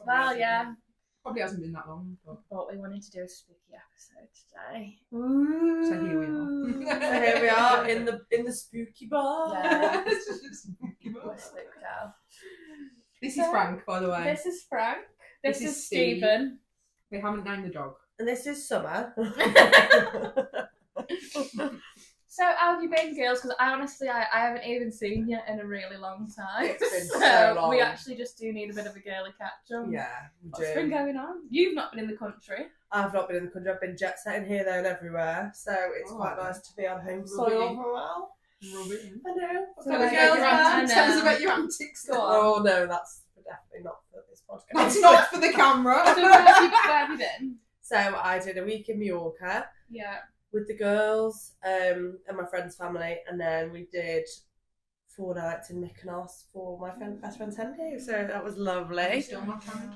Well, yeah. Probably hasn't been that long. But we wanted to do a spooky episode today. Ooh. So here we are. So here we are in the spooky bar. Yeah. Spooky bar. We're spooked out. This is Frank, by the way. This is Frank. This This is is Steve. Stephen. We haven't named the dog. And this is Summer. So how have you been, girls? Because I haven't even seen you in a really long time. It's been so long. We actually just do need a bit of a girly catch up. Yeah, we What's do. been going on? You've not been in the country. I've not been in the country. I've been jet setting here, there, and everywhere. So it's quite nice to be on home soil Rubbing. for a while. Rub it in. I know. So Got the the girls girls are- back. Tell us about your antics. Go on. Oh no, that's definitely not for this podcast. It's not for the camera. So where have you been? So I did a week in Mallorca Yeah. with the girls and my friend's family, and then we did 4 nights in Mykonos for my best friend's hen. So that was lovely. Still not tanned?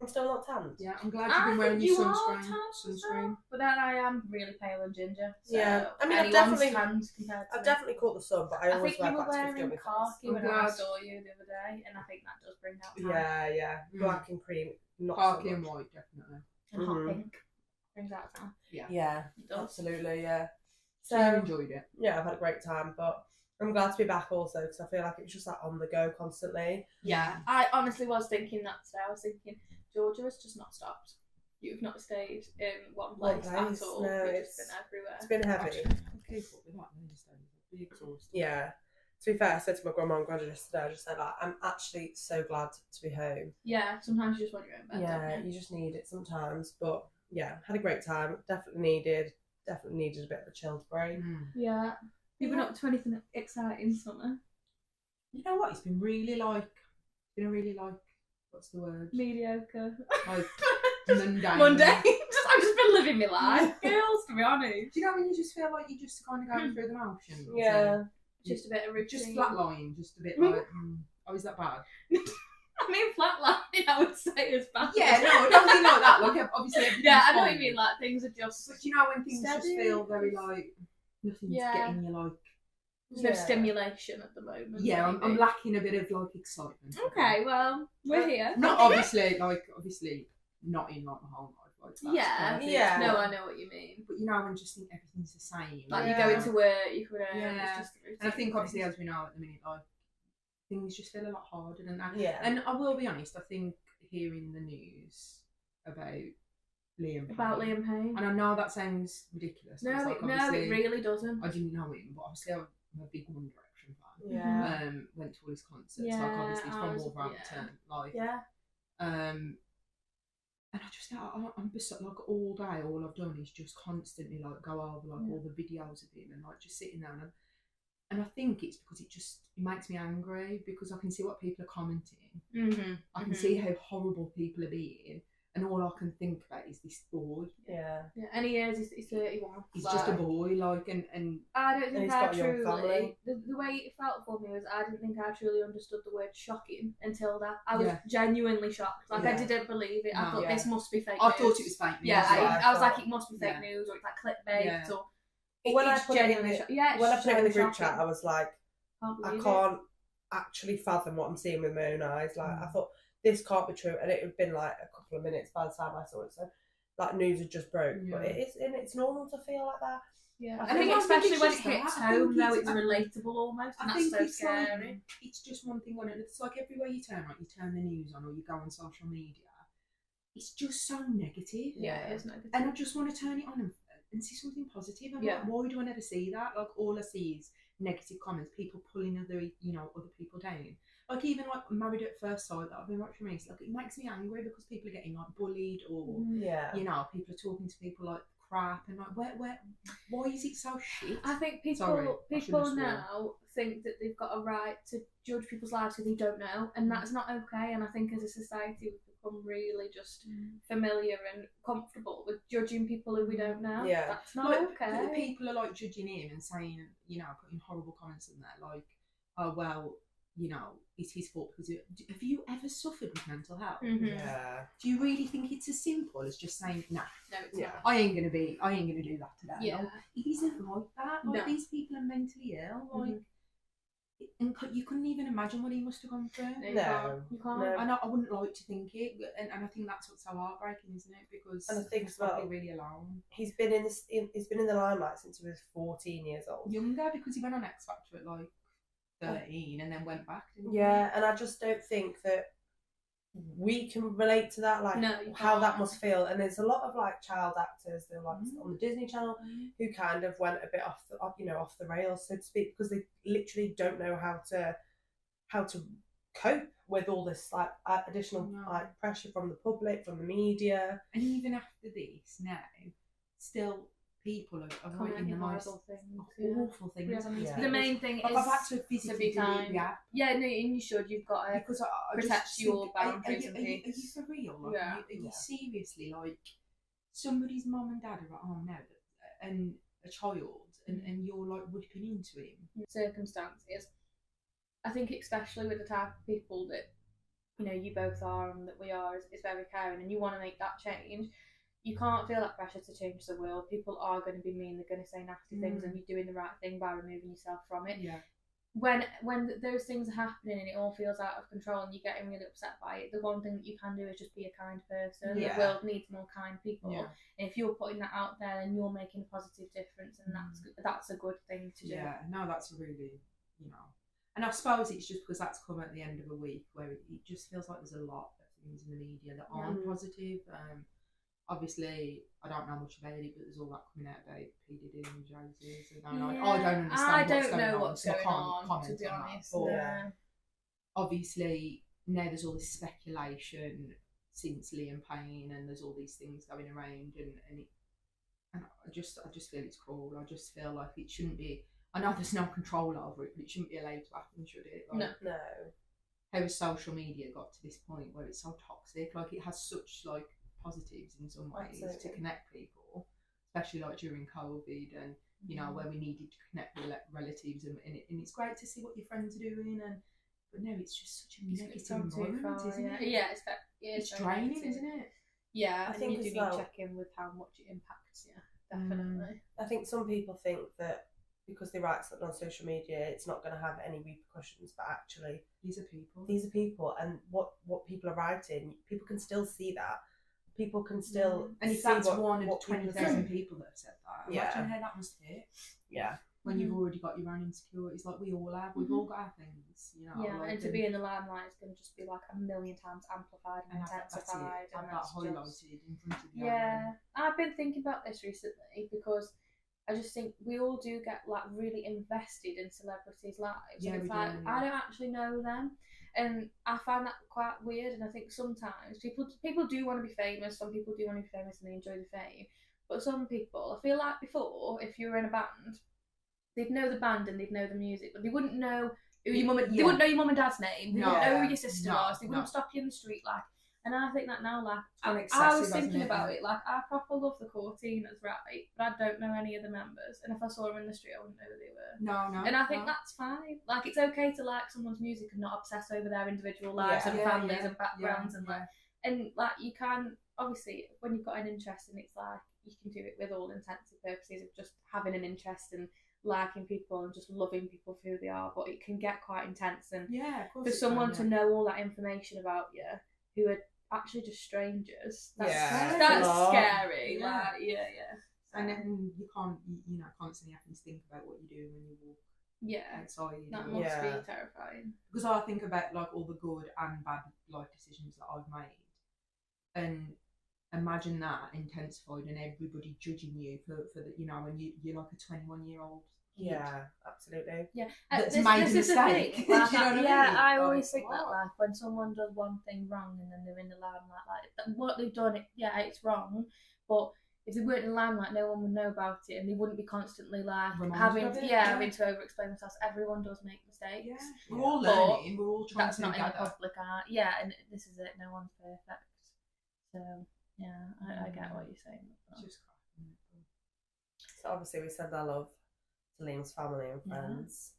I'm still not tanned. Yeah, I'm glad you've been wearing your sunscreen. Sunscreen. But then I am really pale and ginger. So Yeah. I mean, I've anyone's definitely- tanned compared to I've me. definitely caught the sun, but I I always think you wear were black to wearing on my face. khaki I'm when I glad. saw you the other day, and I think that does bring out tan. Yeah. Black and cream, not Khaki so and much. white, definitely. And hot Mhm. pink brings out tan. Yeah, It does. absolutely, yeah. So you So, enjoyed it. yeah, I've had a great time, but I'm glad to be back also because I feel like it was just like on the go constantly. Yeah, I honestly was thinking that today. I was thinking, Georgia has just not stopped. You've not stayed in one place, place, at all. no, You've it's- just been everywhere. It's been heavy. Actually, I keep up with that these days. I'd be exhausted. Yeah. To be fair, I said to my grandma and granddad yesterday, I just said, like, I'm actually so glad to be home. Yeah, sometimes you just want your own bed. Yeah, don't you just need it sometimes. But yeah, had a great time. Definitely needed a bit of a chilled break. Mm. Yeah. You've been up to anything exciting summer? You know what? It's been really like, what's the word? Mediocre. Like mundane. Mundane. I've just been living my life, girls, to be honest. Do you know when you just feel like you're just kind of going through the motions? Yeah. and Just a bit of routine. Just flatline, just a bit like, oh, is that bad? I mean, flatlining, I would say is bad. Yeah, no, I don't mean like that. Like, obviously, everything's Yeah, I know what fine. you mean. Like, things are just. But you know when things just Steady. feel very like nothing's Yeah. getting you like. There's no stimulation at the moment. Yeah, I'm maybe. lacking a bit of like excitement. Okay, well, we're here. Not obviously not in like my whole life. Like, that's Yeah, perfect. Yeah. No, I know what you mean. But you know when just think everything's the same. Like Yeah. you go into work, you come home, Yeah. it's just the routine. And I think obviously things. as we know at the minute, like things just feel a lot harder than that. Yeah. And I will be honest, I think hearing the news about Liam About Payne, Liam Payne. and I know that sounds ridiculous. No, because, like, no, it obviously, really doesn't. I didn't know him, but obviously I'm a big One Direction fan. Yeah. Went to all his concerts. Like Yeah, obviously I from was- Wolverhampton. Like Yeah. and I just I'm just like all day all I've done is just constantly like go over like all the videos of him and like just sitting there and I think it's because it makes me angry because I can see what people are commenting. Mm-hmm. I can see how horrible people are being and all I can think about is this boy. Yeah. Yeah, and he is. He's 31. He's just a boy, like, and I don't And think he's I got a young family. truly. The way it felt for me was I didn't think I truly understood the word shocking until that. I was Yeah. genuinely shocked. Like I Yeah. didn't believe it. I No. thought Yeah. this must be fake I news. thought it was fake news. Yeah, That's what I I was like, thought. it must be fake Yeah. news or it's like clickbait Yeah. or. But when I it's put it in genuinely the, shock- yeah, when I it's put it in the so group chat, shocking. I was like, Can't I believe can't actually fathom what I'm seeing with my own eyes. Like, I thought this can't be true, and it had been like a couple of minutes by the time I saw it. So, like, news had just broke, but Yeah. it is, and it's normal to feel like that. Yeah, I I think think it's especially when it just that. hits I think home, though, it's- it's relatable almost, and that's so it's scary. like, it's just one thing on it. It's like everywhere you turn, like you turn the news on or you go on social media, it's just so negative. Yeah, it is negative. And I just want to turn it on and see something positive. I'm Yeah. like, why do I never see that? Like all I see is negative comments, people pulling other people down. Like even like Married at First Sight that I've been watching recently, like it makes me angry because people are getting like bullied or Yeah. you know, people are talking to people like crap and like why is it so shit? I think people Sorry, I shouldn't have sworn. now think that they've got a right to judge people's lives who they don't know, and that's not okay. And I think as a society we've become really just familiar and comfortable with judging people who we don't know. Yeah. That's not Like, okay. people are like judging him and saying, you know, putting horrible comments in there, like, oh well, you know, it's his fault because have you ever suffered with mental health? Mhm. Yeah. Do you really think it's as simple as just saying, nah, No, it's Yeah. not. I ain't gonna do that today? Yeah. No, it isn't like that. Like No. these people are mentally ill. Like and you couldn't even imagine what he must have gone through. No, you No, can't. You can't. no. And I wouldn't like to think it, and I think that's what's so heartbreaking, isn't it? Because And I think he's as well, probably really alone. he's been in the limelight since he was 14 years old. Younger, because he went on X Factor at like 13 and then went back. Didn't he? Yeah, and I just don't think that we can relate to that, like No, you how that can't. must feel. And there's a lot of like child actors that are like on the Disney Channel who kind of went a bit off the rails, so to speak, because they literally don't know how to cope with all this like additional like pressure from the public, from the media. And even after this, now still people are writing the most awful things. Yeah. The main thing I've is had to physically be delete kind. the app. Yeah, no, and you should. You've got to Because I protect just your think, boundaries are and you peace. for real? Like, Yeah. are you seriously like somebody's mum and dad are at home now and a child and you're like whipping into him? Circumstances. I think especially with the type of people that you both are and that we are is very caring, and you want to make that change. You can't feel that pressure to change the world. People are going to be mean. They're going to say nasty things, and you're doing the right thing by removing yourself from it. Yeah. When those things are happening and it all feels out of control and you're getting really upset by it, the one thing that you can do is just be a kind person. Yeah. The world needs more kind people. Yeah. And if you're putting that out there and you're making a positive difference, and that's a good thing to do. Yeah, no, that's really, and I suppose it's just because that's come at the end of a week where it just feels like there's a lot of things in the media that aren't positive. Obviously, I don't know much about it, but there's all that coming out about P. Diddy and Jay-Z. So I don't understand what's going on, to be honest. But obviously, now there's all this speculation since Liam Payne, and there's all these things going around, and I just feel it's cruel. I just feel like it shouldn't be. I know there's no control over it, but it shouldn't be allowed to happen, should it? Like, No. How has social media got to this point where it's so toxic? Like, it has such like positives in some ways to connect people, especially like during COVID, and where we needed to connect with relatives, and it's great to see what your friends are doing, but no, it's just such a negative environment, isn't it? Yeah, it's draining, isn't it? Yeah, I think you do as need well, to check in with how much it impacts you. Definitely. I think some people think that because they write something on social media, it's not going to have any repercussions, but actually, these are people, and what people are writing, people can still see that. People can still, and if that's one of 20,000 people that have said that, imagine how that must hit. Yeah. When you've already got your own insecurities, like we all have, we've all got our things, Yeah, like, and to be in the limelight is going to just be like a million times amplified and intensified. And that highlighted in front of you. Yeah, I've been thinking about this recently because I just think we all do get like really invested in celebrities' lives. Yeah, and it's like I don't actually know them, and I find that quite weird. And I think sometimes people do want to be famous. Some people do want to be famous and they enjoy the fame. But some people, I feel like before, if you were in a band, they'd know the band and they'd know the music, but they wouldn't know who your mum. They wouldn't know your mum and dad's name. They wouldn't know who your sister was. They wouldn't stop you in the street like. And I think that now, like, I was thinking about it, like, I proper love the core team as right, but I don't know any of the members. And if I saw them in the street, I wouldn't know who they were. No. And I think that's fine. Like, it's okay to like someone's music and not obsess over their individual lives and families and backgrounds and like you can, obviously, when you've got an interest and it's like, you can do it with all intents and purposes of just having an interest and liking people and just loving people for who they are, but it can get quite intense. And for someone to know all that information about you who are actually just strangers, that's scary. Yeah. Like, and then you can't, constantly having to think about what you're doing when you walk outside. That must be terrifying. Because I think about like all the good and bad life decisions that I've made, and imagine that intensified and everybody judging you for the, when you're like a 21-year-old. Yeah, absolutely. Yeah, that's made a mistake. Like, you know what I mean? I always think that, like, when someone does one thing wrong and then they're in the limelight, like what they've done, it's wrong. But if they weren't in the limelight, no one would know about it, and they wouldn't be constantly like having to over-explain themselves. Everyone does make mistakes. Yeah, we're all learning. We're all trying to. That's not in the public eye. Yeah, and this is it. No one's perfect. So yeah, I get what you're saying. It's just cracking. So obviously we send our love to Liam's family and friends.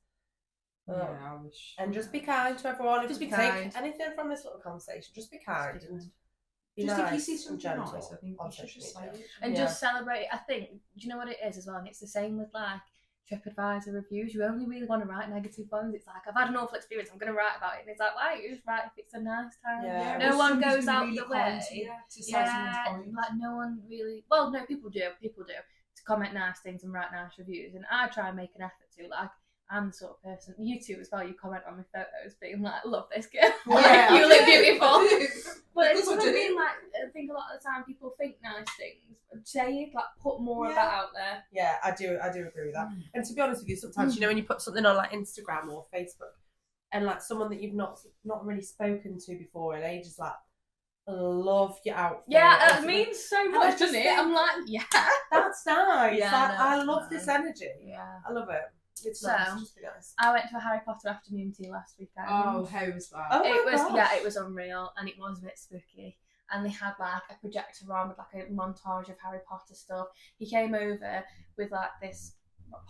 I wish. And just be kind to everyone. Just if you be kind. Take anything from this little conversation, just be kind. And be just nice if you see something gentle nice, I think you should just say it. And just celebrate. I think, do you know what it is as well? And it's the same with like TripAdvisor reviews. You only really want to write negative ones. It's like, I've had an awful experience, I'm going to write about it. And it's like, why don't you just write if it's a nice time? Yeah. No Well, one somebody's goes been out really the kind way. to you to say someone's kind. Like no one really. Well, no, people do. To comment nice things and write nice reviews, and I try and make an effort to. Like, I'm the sort of person. You too as well. You comment on my photos, being like, "Love this girl. Yeah, you look beautiful." But Because it's I what I do. mean. Like, I think a lot of the time people think nice things. Say it. Like, put more of Yeah. that out there. Yeah, I do agree with that. And to be honest with you, sometimes you know when you put something on like Instagram or Facebook, and like someone that you've not really spoken to before in ages, like, love your outfit. Yeah, or it means so I much, just doesn't it? think- I'm like, yeah. That's nice. Yeah, Like, no, I it's love nice. this energy. Yeah. I love it. It's So, nice. Just be nice. I went to a Harry Potter afternoon tea last weekend. Oh, how was that? Oh, It my was gosh. it was unreal, and it was a bit spooky. And they had like a projector on with like a montage of Harry Potter stuff. He came over with like this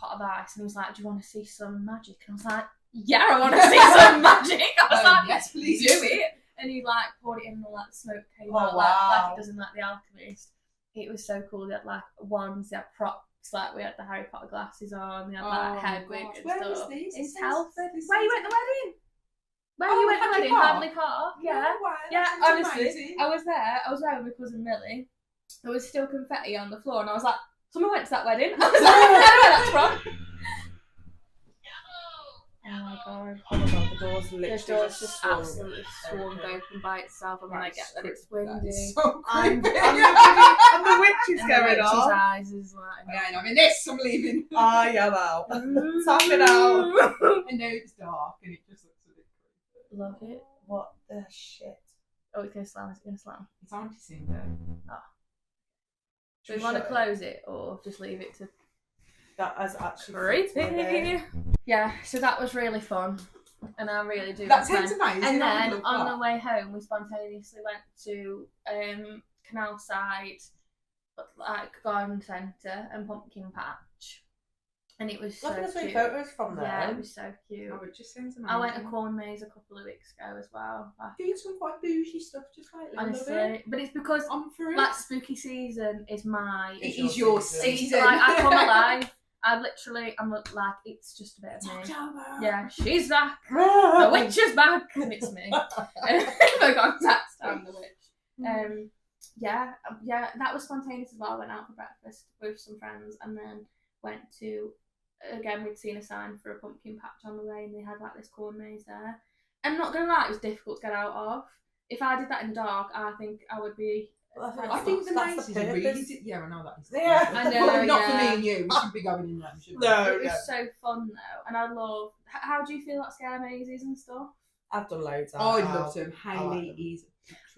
pot of ice, and he was like, "Do you want to see some magic?" And I was like, "Yeah, I want to see some magic." I was like, yes, please do it. And he like poured it in, and all like the smoke came Oh, out wow. like it does in like The Alchemist. It was so cool. They had like wands, they had props. Like we had the Harry Potter glasses on, they had like Hedwig gosh. and Where stuff. was this? In This Telford. is- Where you went the wedding? Where Oh, you went the Hadley wedding? Park? Hadley Park. Yeah. No way, Yeah, that sounds honestly, amazing. I was there with my cousin Millie. There was still confetti on the floor, and I was like, "Someone went to that wedding." I was like, "I don't know where that's from." Oh my god! Oh my god, the door's The literally door's just swung absolutely swung open by itself, and then I get that it's windy. So And creepy. the witch is And the going witch's off. eyes is like. I ain't having this, I'm leaving. I am out. Tapping out. And now it's dark and it just looks a bit creepy. Love it. What the shit? Oh, it's gonna slam. It's gonna slam. It's anti-scene though. Do we want to close it or just leave it to That has actually creepy? Yeah. So that was really fun, and I really do. That recommend- sounds amazing. And I then love on that. the way home, we spontaneously went to Canal Side, like garden centre and pumpkin patch, and it was so Look at the cute. photos from there. Yeah, it was so cute. Oh, it just sounds amazing. I went to Corn Maze a couple of weeks ago as well. Doing some quite bougie stuff just lately. I love it. Honestly, but it's because I'm for it. like spooky season is my. It is your It's season. like I come alive. I'm like it's just a bit of It's me. October. Yeah, she's back. The witch is back, and it's me. For context, I'm the witch. Yeah, that was spontaneous as well. I went out for breakfast with some friends, and then went to. Again, we'd seen a sign for a pumpkin patch on the way, and they had like this corn maze there. I'm not gonna lie, it was difficult to get out of. If I did that in the dark, I think I would be. I think the That's maze is purpose. really. Yeah, I know that is. Yeah. I know, Well, not yeah. for me and you. We should be going in there. Shouldn't we? No, It was so fun though, and I love. How do you feel about scare mazes and stuff? I've done loads. I love them. Haley them. is.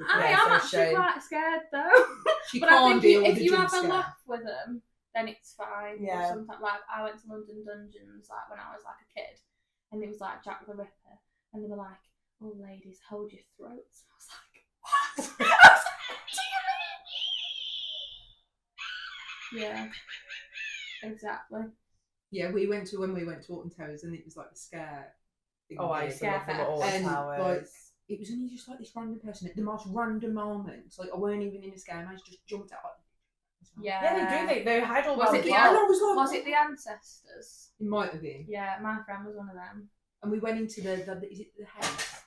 I Yeah, am so actually shame. quite scared though. She But I can't think deal with if the you jump have a scare. laugh with them, then it's fine. But Yeah. sometimes, like I went to London Dungeons like when I was like a kid, and it was like Jack the Ripper, and they were like, "Oh, ladies, hold your throats." I was like, "What?" I was like, "Do you mean?" Yeah, exactly. Yeah, when we went to Alton Towers and it was like a scare thing. Oh, I used to Yeah, love them at all and towers. like it was only just like this random person at the most random moments. Like I weren't even in a scare, I just jumped out. Yeah. Yeah, they do. They hide all Was around it the the park. And I was like, Was it the ancestors? It might have been. Yeah, my friend was one of them. And we went into the is it the house?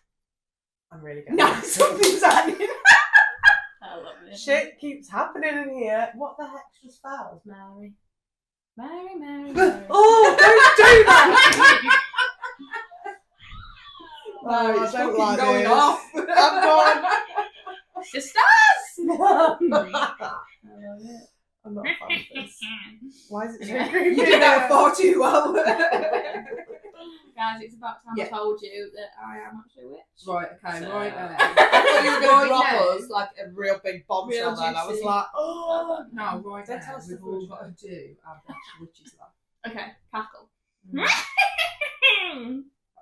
I'm really good. No, something's happening. I love it. Shit keeps happening in here. What the heck just fell? Mary. Mary. Oh, don't do that! No, Oh, it's I don't fucking like going this. off. I'm gone. Sisters! I'm I love it. not a fan of this. Why is it so Anyway. creepy? You did that far too well. Guys, it's about time Yeah. I told you that I am actually a witch. Right, okay, So- right. I thought you were going to Right drop now. us like a real big bombshell Real then. I was juicy. like, oh. No, right Don't now, tell us the we've all full got to do our best witches laugh. Okay, cackle. That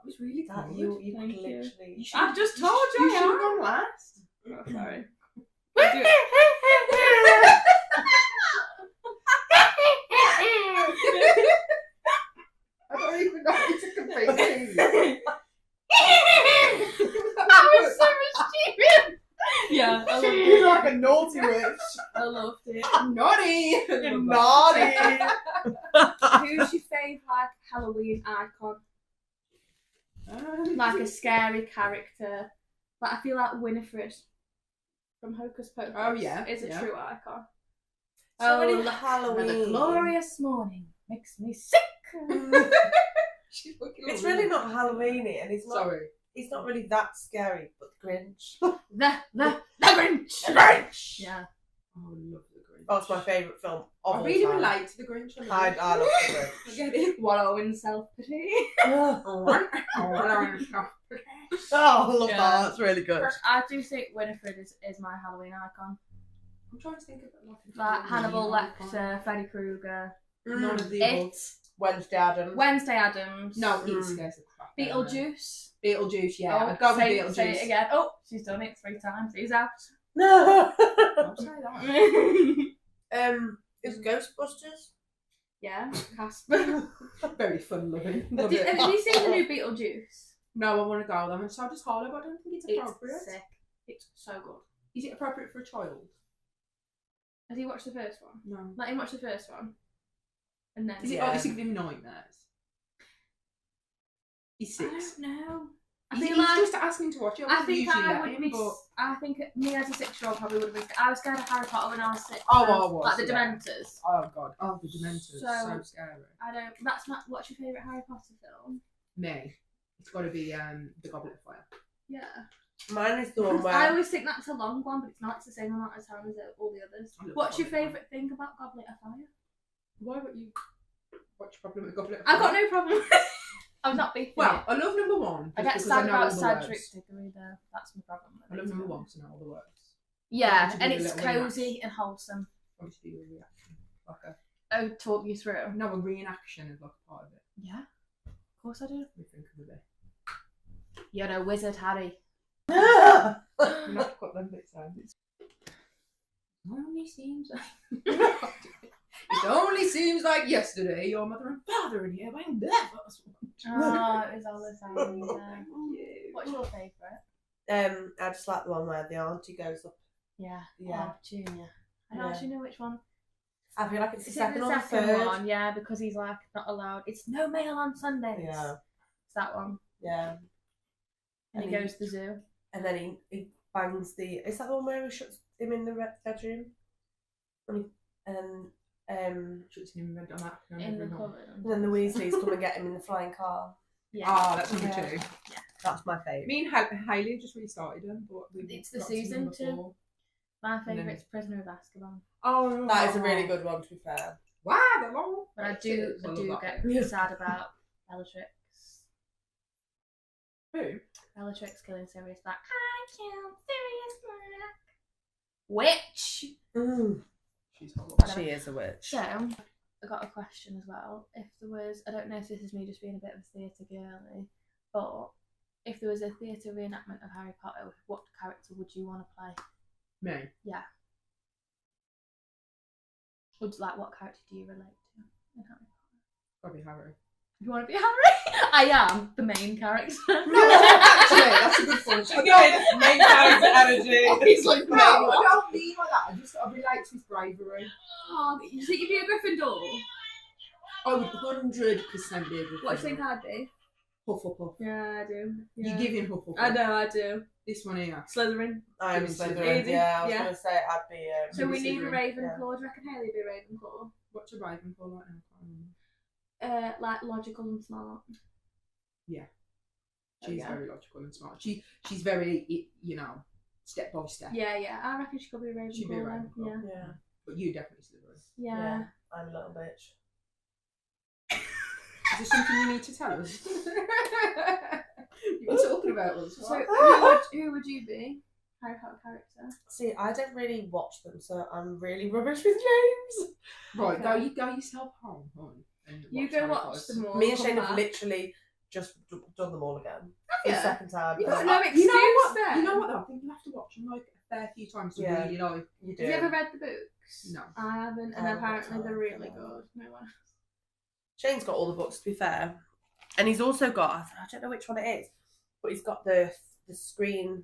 was really That good. you Thank could you. literally. You should- I've just told you You I should have am. gone last. Oh, sorry. I don't even know how to compete with you. That was so mischievous. Yeah, I loved You're it. like a naughty witch. I loved it. Naughty. You're naughty. Who's your fave like Halloween icon, like a scary character. Like I feel like Winifred from Hocus Pocus. Oh, yeah, is a yeah. true icon. So many look, Halloween. another glorious morning makes me sick. It's really not Halloweeny, and Sorry. He's not really that scary, but the Grinch. the Grinch. The Grinch. Yeah. Oh, I love the Grinch. Oh, it's my favourite film of I all really time. relate to the Grinch. I love the Grinch. I get it. Wallow in self-pity. Oh, I love that. That's really good. I do think Winifred is my Halloween icon. I'm trying to think of Like Hannibal Lecter, Freddy Krueger. None of the above. Wednesday Addams. Wednesday Addams. No, it scares the crap. Beetlejuice. Beetlejuice, yeah. Oh, I'd go with say Beetlejuice. it again. Oh, she's done it 3 times. He's out. I'll say that. Is Ghostbusters? Yeah, Casper. Very fun loving. Have you seen the new Beetlejuice? No, I want to go with them. And so does Harlow, but I don't think it's appropriate. It's sick. It's so good. Is it appropriate for a child? Has he watched the first one? No. Let him watch the first one. And then. Is it obviously giving him nightmares? He's 6. I don't know. He's just asking to watch it. I think usually I let would him, be. but... I think me as a 6-year-old probably would have been. I was scared of Harry Potter when I was 6. Oh, I was. Like the yeah. Dementors. Oh god. Oh, the Dementors. So scary. I don't. That's not. What's your favourite Harry Potter film? Me. It's got to be the Goblet of Fire. Yeah. Mine is the one where I always think that's a long one, but it's not. It's the same amount of time as all the others. What's your favourite thing about Goblet of Fire? Why would you? What's your problem with Goblet of I've Fire? got no problem. I'm not beefing Well, it. I love number 1. I get sad about Cedric Diggory though. That's my problem. I love number 1 because I know all the words. Yeah, and Obviously it's with a little cosy and wholesome. Obviously, a reaction. Like Oh, talk you through. a reenaction of like a part of it. Yeah, of course I do. We think of a bit. You're no wizard, Harry. You have to cut them bits out. It only seems like it only seems like yesterday your mother and father in here when that was one. Oh, it was all the same. Yeah. What's your favourite? I just like the one where the auntie goes up. Yeah. Yeah. Oh, Junior. I don't actually know which one. I feel like it's the Is it second the or the second third. one? Yeah, because he's like not allowed. It's no mail on Sundays. Yeah. It's that one. Yeah. And he goes to the zoo. And then he bangs the. Is that the one where he shuts him in the bedroom? And Shuts him in In the cupboard. and then the Weasleys come and get him in the flying car. Yeah. Oh, that's number 2. Yeah. That's my favourite. Me and Hayley just restarted them, but It's the season 2. My favourite's Prisoner of Azkaban. Oh, That is a really good one, to be fair. Wow, they're long. But I do get sad about Bellatrix. Who? Bellatrix killing Sirius Black. I killed Sirius Black. Witch! She's hot. She is a witch. So, I got a question as well. If there was, I don't know if this is me just being a bit of a theatre girly, but if there was a theatre reenactment of Harry Potter, what character would you want to play? Me? Yeah. Would what character do you relate to in Harry Potter? Probably Harry. You want to be Harry? I am the main character. No, actually, that's a good point. Main character energy. Obviously, No, I don't mean like that. I relate to his bravery. Oh, you think you'd be a Gryffindor? I would 100% be a Gryffindor. What do you think I'd be? Hufflepuff. Yeah, I do. You give him Hufflepuff. I know, I do. This one here. Slytherin. I am Give him Slytherin. Easy. Yeah, I was Yeah. going to say I'd be. So we need a Slytherin. Ravenclaw. Do you reckon Hayley would be a Ravenclaw? What's a Ravenclaw like now? I can't remember. Like logical and smart. Yeah. Oh, She's yeah. very logical and smart. She's very, step by step. Yeah, yeah. I reckon she could be a Ravenclaw. She'd be a then. Ravenclaw. Yeah. But you definitely Slytherin. Yeah. Yeah. I'm a little bitch. Is there something you need to tell us? You've been talking about us. So who would you be? Harry Potter character. See, I don't really watch them, so I'm really rubbish with names. Right, Okay. go yourself home, hon, and You go Harry watch Potter. them all. Me and come Shane back. have literally just done them all again. For Yeah. the second time. You got but no excuse You know what? then. You know what? Though? I think you have to watch them like a fair few times to Yeah. really like. You do. Have you ever read the books? No. I haven't, and I haven't apparently got they're time. really good. No one. Shane's got all the books, to be fair. And he's also got, I don't know which one it is, but he's got the screen.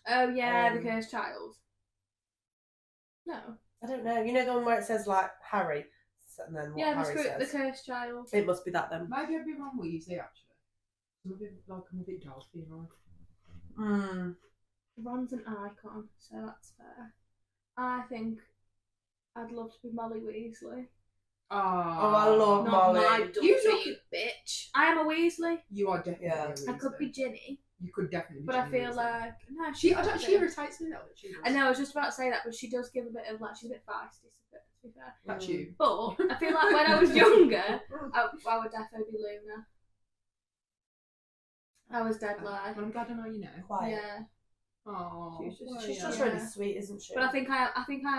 Oh yeah, the Um, Cursed Child. No. I don't know. You know the one where it says like Harry, and then what Yeah, Harry the says. cursed child. It must be that then. Maybe I'd be Ron Weasley actually. I'm a bit Delphi, right? Ron's an icon, so that's fair. I think I'd love to be Molly Weasley. Oh, I love Not Molly. my Dudley, bitch. I am a Weasley. You are definitely a Weasley. I could be Ginny. You could definitely be but Ginny I feel Weasley. like no, She irritates me a little bit. She does. I know. I was just about to say that, but she does give a bit of like she's a bit feisty. To be fair. That's you. But I feel like when I was younger, I would definitely be Luna. I was dead like. I'm glad I know you now. Quiet. Yeah. Oh, She's just really sweet, isn't she? But I think I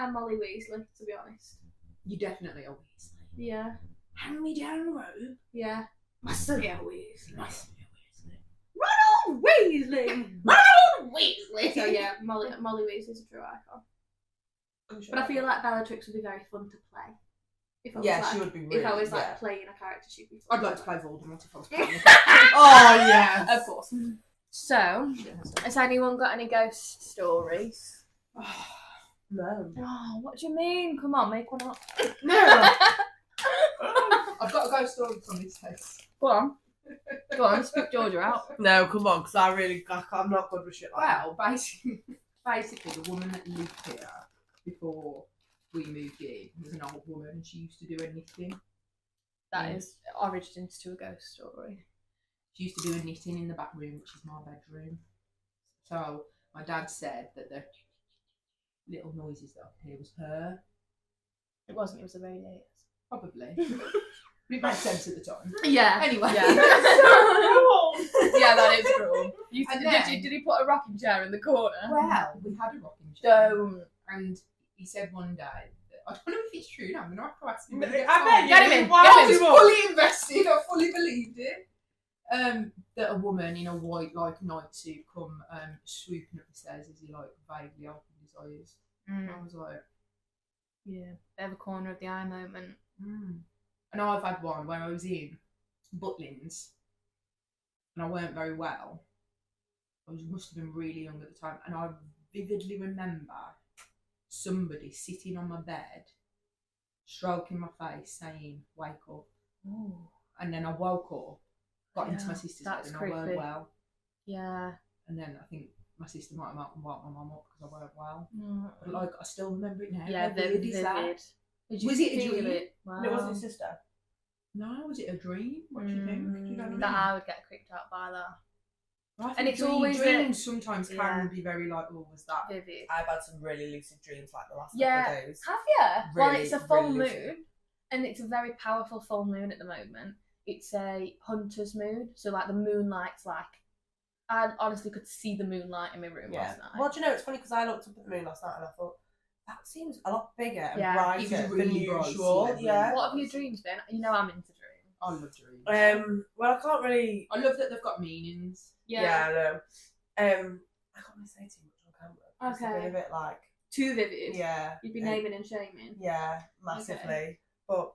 am Molly Weasley, to be honest. You definitely are Weasley. Yeah. Hand me down the road. Yeah. Must be a Weasley. Ronald Weasley. Ronald Weasley. So yeah, Molly Weasley's a true icon. But I feel like Bellatrix would be very fun to play. If I was, she would be really, if I was like playing a character, she'd be fun. I'd like to play Voldemort if I was playing. Oh yeah, of course. So, has anyone got any ghost stories? No. Oh, what do you mean? Come on, make one up. No. I've got a ghost story from this house. Go on, speak Georgia out. No, come on, because I'm not good with shit like that. Well, basically, the woman that lived here before we moved in was an old woman, and she used to do a knitting. That is origins to a ghost story. She used to do a knitting in the back room, which is my bedroom. So my dad said that the little noises that I hear was her. It wasn't. It was the radiators. Probably. It made sense at the time. Yeah. Anyway. Yeah. Yeah, that is cruel. Did he put a rocking chair in the corner? Well, we had a rocking chair. Don't. And he said one day, I don't know if it's true now, I'm going to have to ask him. I bet Get him in. I was fully invested, I fully believed it. That a woman in a white night suit come swooping up the stairs as he vaguely opened his eyes. And I was like, yeah, they have a corner of the eye moment. And I've had one where I was in Butlins and I weren't very well. Must have been really young at the time, and I vividly remember somebody sitting on my bed, stroking my face, saying, "Wake up." Ooh. And then I woke up, got into my sister's bed, and creepy. I weren't well. Yeah. And then I think my sister might have woke my mum up because I weren't well. But I still remember it now. Yeah, vivid is that? Was it a dream? Wow. It wasn't your sister. No, was it a dream? What do you think? Do you know what I mean? That I would get creeped out by that. I think And it's always dreams sometimes can be very was that vivid. I've had some really lucid dreams the last couple of days. Have you? Well, it's a full really moon, lucid. and it's a very powerful full moon at the moment. It's a hunter's moon, so the moonlight's I honestly could see the moonlight in my room last night. Well, do you know, it's funny because I looked up at the moon last night and I thought, that seems a lot bigger and it brighter was really than bright, usual. yeah. What have your dreams been? You know I'm into dreams. I love dreams. Well, I can't really. I love that they've got meanings. Yeah, I know. I can't really say too much on camera. Okay. It's a bit Too vivid. yeah. You'd be naming and shaming. Yeah, massively. Okay. But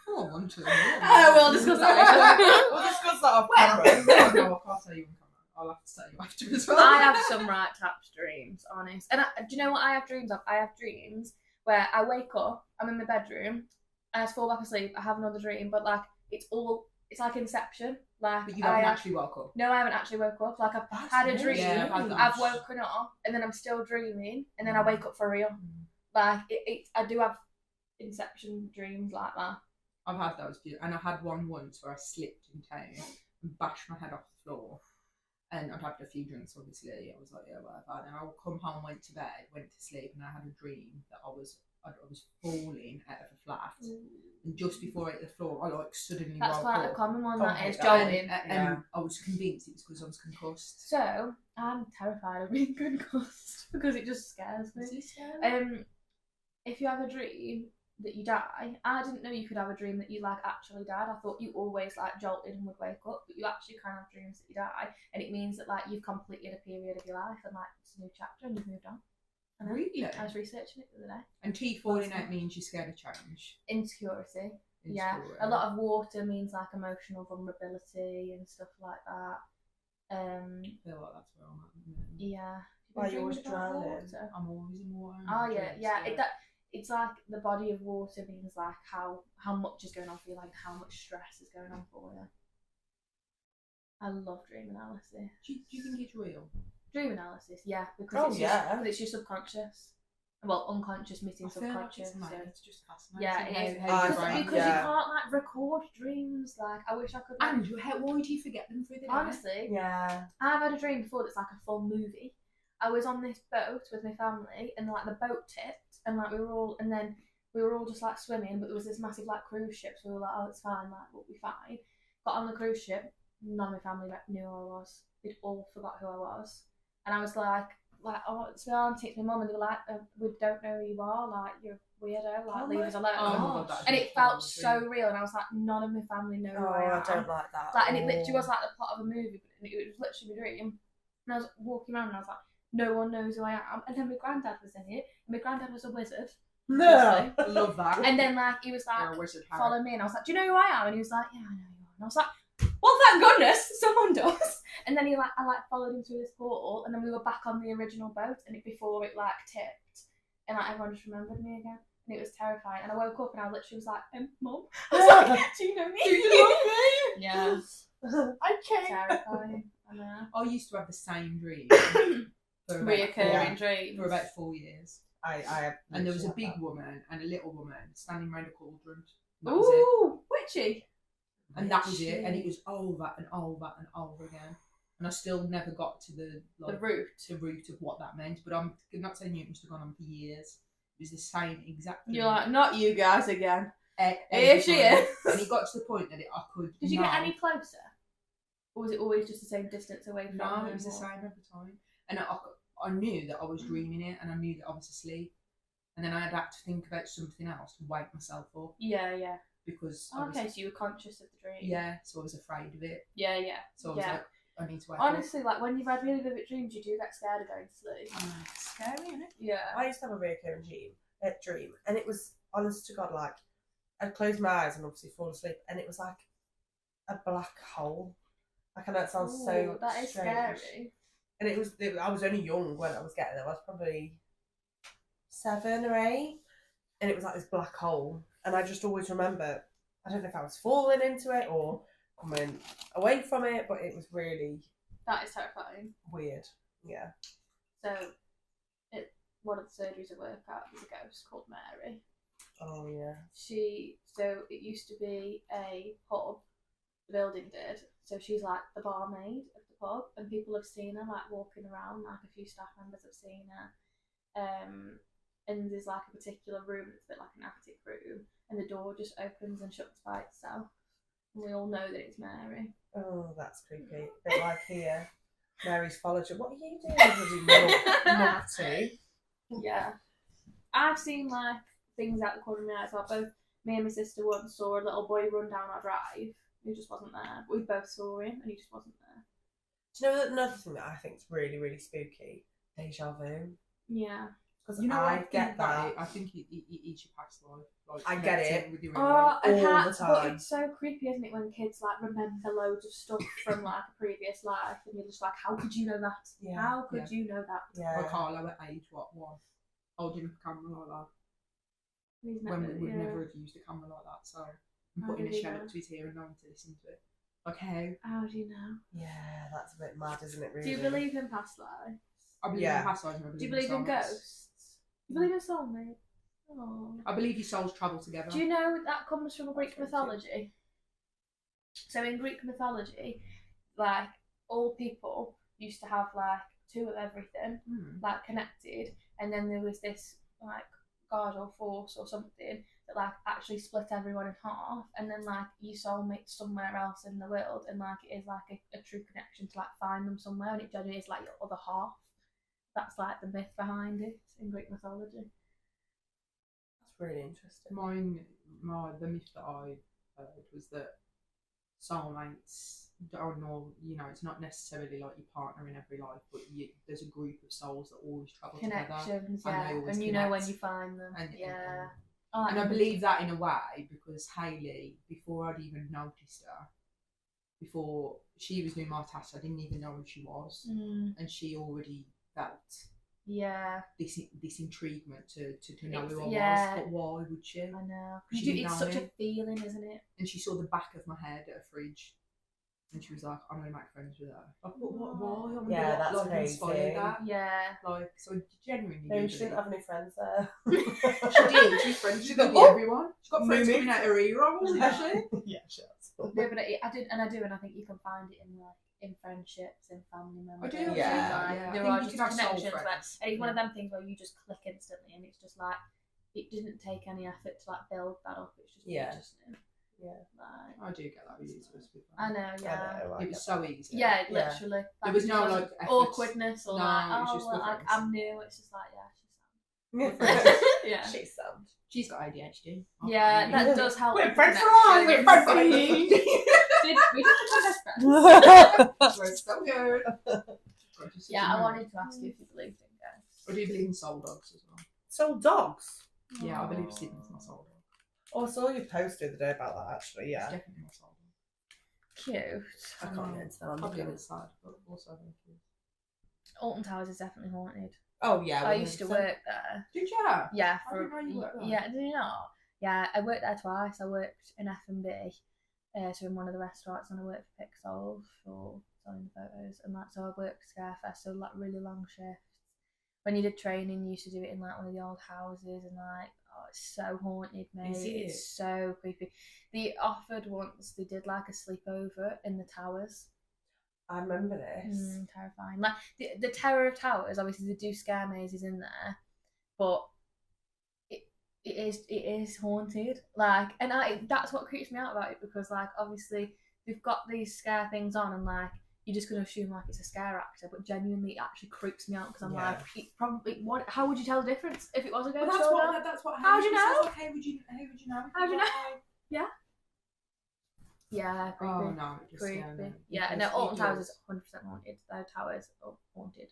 Oh, I want to. We'll discuss that. we'll discuss that off Well, camera. no, I can't tell you on camera. I'll have to tell you after as well. I have some right tapped dreams, honest. And do you know what I have dreams of? I have dreams where I wake up, I'm in my bedroom, I just fall back asleep, I have another dream, but it's like Inception. But you haven't actually woke up. No, I haven't actually woke up. I've had a dream, Yeah, I've woken up, and then I'm still dreaming, and then I wake up for real. I do have Inception dreams like that. I've had those, and I had one once where I slipped in town and bashed my head off the floor. And I'd had a few drinks, obviously. I was like, yeah, whatever. And I would come home, went to bed, went to sleep, and I had a dream that I was falling out of a flat. And just before I hit the floor, I suddenly woke up. That's quite a common one, that is. Jolting. Jolting. And I was convinced it was because I was concussed. So, I'm terrified of being concussed because it just scares me. Is it scary? If you have a dream that you die, I didn't know you could have a dream that you actually died. I thought you always jolted and would wake up, but you actually can have dreams that you die, and it means that you've completed a period of your life and it's a new chapter and you've moved on. Really? I was researching it the other day. And teeth falling out means you're scared of change. Insecurity. Yeah, a lot of water means emotional vulnerability and stuff like that. I feel like that's where I'm at. Yeah. Why you always drowning? I'm always in water. Oh yeah. it's like the body of water means like how much is going on for you, like how much stress is going on for you. I love dream analysis. Do you think it's real? Dream analysis, yeah, because it's your subconscious. Well, unconscious meeting subconscious. It's just fascinating. Yeah, it is. Because You can't like record dreams. Like I wish I could. And why do you forget them through the day? Honestly, yeah. I've had a dream before that's like a full movie. I was on this boat with my family, and like the boat tipped, and like we were all just like swimming, but there was this massive like cruise ship, so we were like, oh, it's fine, like we'll be fine. Got on the cruise ship, none of my family knew who I was. They'd all forgot who I was, and I was like, oh, it's my auntie, it's my mum, and they were like, we don't know who you are, like you're a weirdo, like leave us alone. Oh my God, and it felt so real, and I was like, none of my family know who I am. I don't like that. Like, and it literally was like the plot of a movie, but it was literally my dream. And I was walking around, and I was like, no one knows who I am. And then my granddad was in it, and my granddad was a wizard. No, I love that. And then like he was like, wizard, follow me, and I was like, do you know who I am? And he was like, yeah, I know you are. And I was like, well, thank goodness someone does. And then I followed him through this portal, and then we were back on the original boat, and before it like tipped, and like everyone just remembered me again, and it was terrifying. And I woke up and I literally was like, Mum, I was like, do you know me? Do you love me? Yeah. Okay. Terrifying. I know. I used to have the same dream. Reoccurring dreams. For about 4 years. I have. And there was a big woman and a little woman standing around a cauldron. Ooh, witchy. And that was it. And it was over and over and over again. And I still never got to the root of what that meant. But I'm not saying it must have gone on for years. It was the same exact thing. You're like, not you guys again. Here she is. And it got to the point that I could. Did you get any closer? Or was it always just the same distance away from No, it was the same every time. And I knew that I was dreaming it, and I knew that I was asleep. And then I had to think about something else to wake myself up. Yeah, yeah. Because so you were conscious of the dream. Yeah, so I was afraid of it. Yeah, yeah. So I was like, I need to wake Honestly, like when you've had really vivid dreams, you do get scared of going to sleep. It's scary, isn't it? Yeah. I used to have a recurring dream, and it was, honest to God, like I'd close my eyes and obviously fall asleep, and it was like a black hole. Like, I know it sounds so that is strange. scary. And I was only young when I was getting it. I was probably 7 or 8, and it was like this black hole. And I just always remember, I don't know if I was falling into it or coming away from it, but it was really... That is terrifying. Weird, yeah. So, one of the surgeries I work at is a ghost called Mary. Oh, yeah. So it used to be a pub, the building did. So she's like the barmaid of the pub, and people have seen her like walking around, like a few staff members have seen her. And there's like a particular room that's a bit like an attic room, and the door just opens and shuts by itself. And we all know that it's Mary. Oh, that's creepy. A bit like here. Mary's followed you. What are you doing? Naughty. Yeah. I've seen like things out the corner of my eye as well. Both me and my sister once saw a little boy run down our drive. He just wasn't there. But we both saw him and he just wasn't there. Do you know another thing that I think is really, really spooky? Deja vu. Yeah. Because I get that. I think it eats your past life. Like, I get it. With your all the time. But it's so creepy, isn't it, when kids like remember loads of stuff from like a previous life, and you're just like, how could you know that? Yeah. How could you know that? Yeah. Like Carlo at age one, holding up a camera like that. When we would never have used a camera like that, so I'm putting a shed up to his ear and knowing to listen to it. Like how? How do you know? Yeah, that's a bit mad, isn't it? Really. Do you believe in past lives? I believe in past lives. And I believe do you believe in ghosts? Do you believe in soulmates? Oh. I believe your souls travel together. Do you know that comes from Greek mythology? So in Greek mythology, like all people used to have like 2 of everything, like connected, and then there was this like god or force or something that like actually split everyone in half, and then like your soulmate somewhere else in the world, and like it is like a true connection to like find them somewhere, and it generally is like your other half. That's like the myth behind it in Greek mythology. That's really interesting. The myth that I heard was that soulmates don't know, it's not necessarily like your partner in every life, but there's a group of souls that always travel Connections, together. Yeah. And you know when you find them. And I believe that in a way because Hayley, before I'd even noticed her, before she was doing my test, I didn't even know who she was, and she already felt Yeah. this intriguement to know It's- who I yeah. was. But why would she? I know. She You do, didn't it's know such me. a feeling, isn't it? And she saw the back of my head at a fridge. And she was like, I'm going to make friends with her. Like, why? I wonder Yeah, what, that's like, crazy. inspired that. Yeah. Like, so genuinely. Maybe she didn't have any friends there. She did. She was friends She with got- everyone. She got friends Mimi. coming out her ear holes, didn't she? Yeah, she has. No, but and I think you can find it in friendships, in family members. I do. Yeah. Like, Yeah. there I are think just you can have soul connections where, friends. and it's one of them things where you just click instantly, and it's just like it didn't take any effort to like build that up. It's just Yeah. you just knew. Yeah. Like, I do get that with you. I know, yeah. I know, I It get was so easy. Yeah, Yeah. literally. There was it no, wasn't like, efforts. awkwardness or No, like, it was oh, just well, good like, friends. I'm new. It's just like, yeah, that. yeah. She's sound. She's got ADHD. Yeah, that does help. We're with friends for connections. life. We're friends for life. We did become best friends. We're so good. Yeah, I wanted to ask you if you believed in ghosts. I do believe in soul dogs as well. Sold dogs. Yeah, I believe Aw. Sydney's my soul dog. Oh, I saw you post the other day about that actually, It's yeah. definitely my soul dog. Cute. I can't get into that. I'm Probably a looking. bit sad, but also very cute. Alton Towers is definitely haunted. Oh yeah. I used to 100%. work there. Did you? Yeah, I didn't know you worked there. yeah, did you not? Yeah, I worked there twice. I worked in F&B, so in one of the restaurants, and I worked for Pixel for selling the photos, and so I worked Scarefest, so like really long shifts. When you did training, you used to do it in like one of the old houses, and like, oh, it's so haunted, mate. Is it? It's so creepy. They offered once, they did like a sleepover in the towers. I remember this. Terrifying. Like the Terror of Towers, obviously they do scare mazes in there, but it is haunted. Like, and that's what creeps me out about it, because like obviously they've got these scare things on, and like you're just gonna assume like it's a scare actor, but genuinely it actually creeps me out, because I'm Yeah. like, it probably what? How would you tell the difference if it was a Well, ghost that's or what. not? That's what. How do you Harry know? says, like, how would you know? How do you know? Yeah, creepy. Oh no, it just Creepy. scared me. Yeah, Because no, it Alton Towers does. is 100% haunted. Their towers are haunted.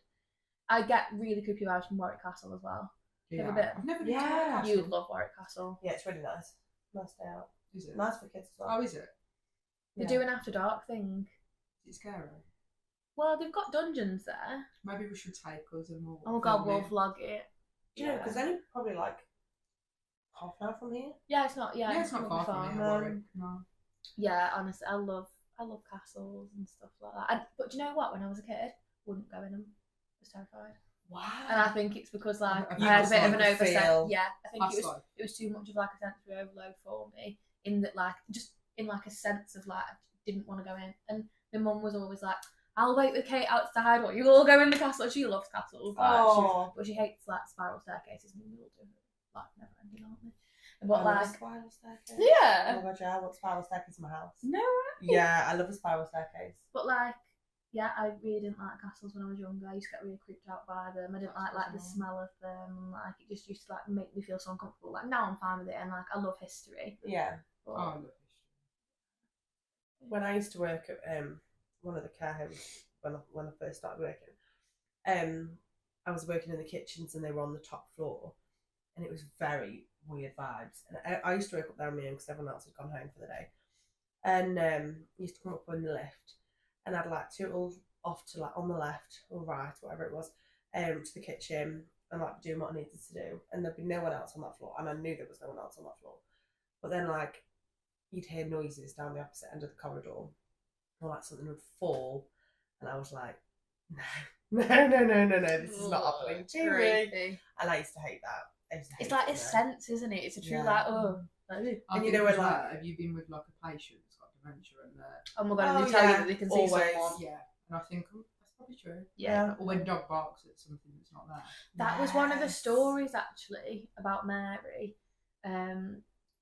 I get really creepy vibes from Warwick Castle as well. Yeah. Have a bit. I've never been Yeah. to Warwick Castle. You'd love Warwick Castle. Yeah, it's really nice. Nice day out. Is it? Nice for kids as well. Oh, is it? They Yeah. do an after dark thing. Is it scary? Well, they've got dungeons there. Maybe we should take us and we'll. Oh my god, film we'll it. vlog it. Do you know? Because then it's probably like half an hour from here. Yeah, it's not. Yeah, Yeah, it's not far from here, No. Warwick. No. Yeah, honestly, I love castles and stuff like that. But do you know what? When I was a kid, wouldn't go in them. I was terrified, Wow. and I think it's because like You I had a just bit of like an the oversight. feel. Yeah, I think That's it was like, it was too much of like a sensory overload for me. In that, like, just in like a sense of like I didn't want to go in, and my mum was always like, "I'll wait with Kate outside, or you all go in the castle." She loves castles, like, Oh. but she hates like spiral staircases. And we all do, like, never ending, aren't we? I But love a like, spiral staircase. yeah, Oh my god, yeah, I want spiral staircase in my house. no, Yeah, I love a spiral staircase. but like, yeah, I really didn't like castles when I was younger. I used to get really creeped out by them. I didn't like the smell of them. Like, it just used to like make me feel so uncomfortable. Like, now I'm fine with it, and like I love history. Yeah. But, oh, look. When I used to work at one of the care homes when I first started working, I was working in the kitchens and they were on the top floor, and it was very weird vibes. And I used to work up there on my own because everyone else had gone home for the day. And used to come up on the lift, and I'd like tootle off to like on the left or right, whatever it was, to the kitchen and like doing what I needed to do. And there'd be no one else on that floor, and I knew there was no one else on that floor. But then like you'd hear noises down the opposite end of the corridor, or like something would fall, and I was like, no, this is not happening to me. creepy. And I used to hate that. I used to hate It's like it, it's you know. sense, isn't it? It's a true Yeah. like, oh, I And you think know as when, like- well, have you been with like a patient that's got dementia and oh my god, and Oh, they tell you yeah, that they can always. see someone. yeah, and I think that's probably true. Yeah. Or when dog barks at something that's not there. That was one of the Yes. stories actually about Mary.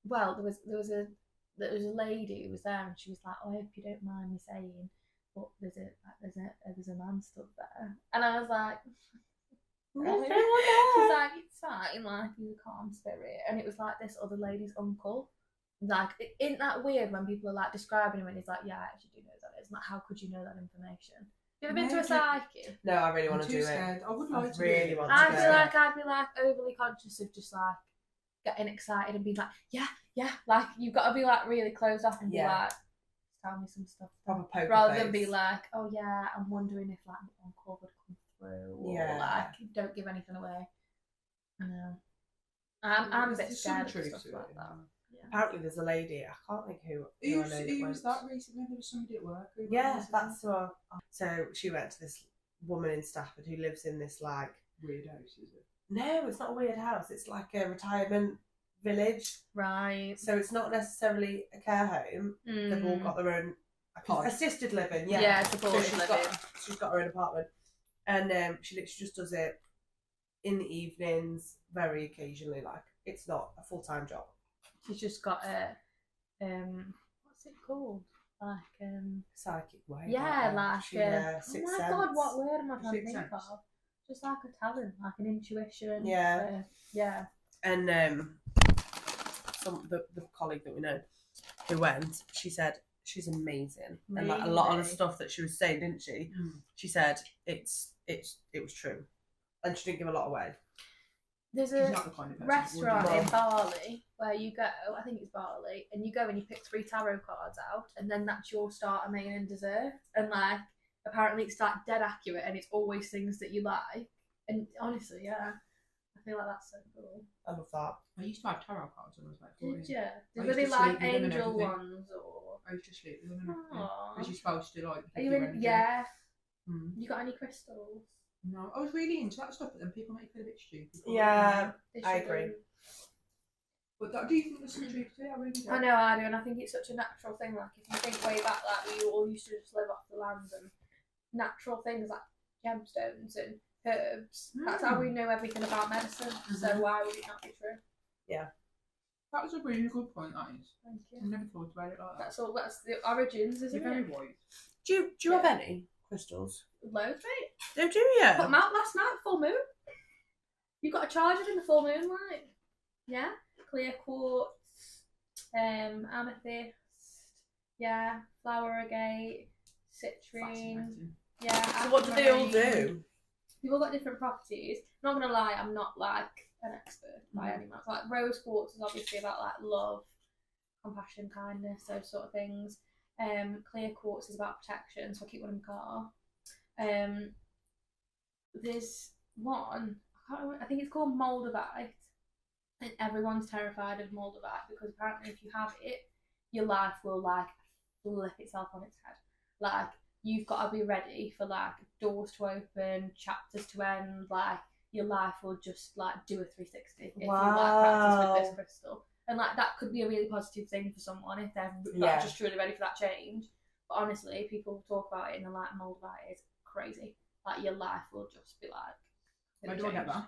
Well, there was a lady who was there, and she was like, "Oh, I hope you don't mind me saying, but there's a man stood there," and I was like, Nothing She's like, "It's fine, like he's a calm spirit," and it was like this other lady's uncle. Like, isn't that weird when people are like describing him and he's like, "Yeah, I actually do know that." It's like, how could you know that information? You ever been to a Maybe. psychic? No, I really I'm want to too do it. scared. I would I like to really do it. want to I'd do be it. like overly conscious of just like getting excited and being like, yeah, like you've got to be like really closed off and be Yeah. like, tell me some stuff, Proper poker rather face. than be like, oh yeah, I'm wondering if like my uncle would come through, or Yeah. like don't give anything away. I know. I'm a bit There's some scared of truth stuff to like it, that. yeah. Yeah. Apparently, there's a lady. I can't think who Who I know that was went. that recently? There was somebody at work. Who Yeah, was it? that's what. So she went to this woman in Stafford who lives in this like Weird house, is it? no, it's not a weird house. It's like a retirement village. Right. So it's not necessarily a care home. They've all got their own Pod. assisted living. Yeah, Yeah, supported she's living. she's got her own apartment, and she literally just does it in the evenings, very occasionally. Like it's not a full-time job. She's just got a what's it called? Like Psychic way. yeah, like she, oh sixth my sense. god, what word am I trying to Sixth think sense. of? Just like a talent, like an intuition. Yeah. Yeah. And the colleague that we know who went, she said she's amazing. And like a lot of the Really? stuff that she was saying, didn't she? She said it was true, and she didn't give a lot away. There's She's a not the kind of person that would restaurant do in that. Bali where you go, I think it's Bali, and you go and you pick 3 tarot cards out, and then that's your starter, main, and dessert. And like, apparently it's like dead accurate, and it's always things that you like. And honestly, yeah, I feel like that's so cool. I love that. I used to have tarot cards when I was like 14. Did you? I Were used they to like sleep with them and angel everything. ones or? I used to sleep with them and everything. Aww. Because you're supposed to like. Are you your in? energy. Yeah. Mm. You got any crystals? No, I was really into that stuff, but then people make you feel a bit stupid. Yeah, They I should agree. do. But do you think there's some truth to it? I really do. I know I do, and I think it's such a natural thing. Like if you think way back, like we all used to just live off the land, and natural things like gemstones and herbs. That's how we know everything about medicine. So why would it not be true? That was a really good point, that is. Thank I you. never thought about it like that. That's all. That's the origins, isn't You're very it? wise. Do you have any crystals? Loads, mate. Oh, do you? Put them out last night, full moon. You got to charge it in the full moonlight. Yeah, clear quartz, amethyst. Yeah, flower agate, citrine. Fascinating. Yeah. So what do they all aquamarine. do? They've all got different properties. I'm not gonna lie, I'm not like an expert by any means. Like rose quartz is obviously about like love, compassion, kindness, those sort of things. Clear quartz is about protection, so I keep one in the car. There's one, I can't remember, I think it's called moldavite, and everyone's terrified of moldavite because apparently if you have it, your life will like flip itself on its head. Like you've got to be ready for like doors to open, chapters to end. Like your life will just like do a 360 if you like practice with this crystal. And like that could be a really positive thing for someone if they're like, just truly ready for that change. But honestly, people talk about it and they're like, moldavite is crazy. Like your life will just be like. Where do I get that?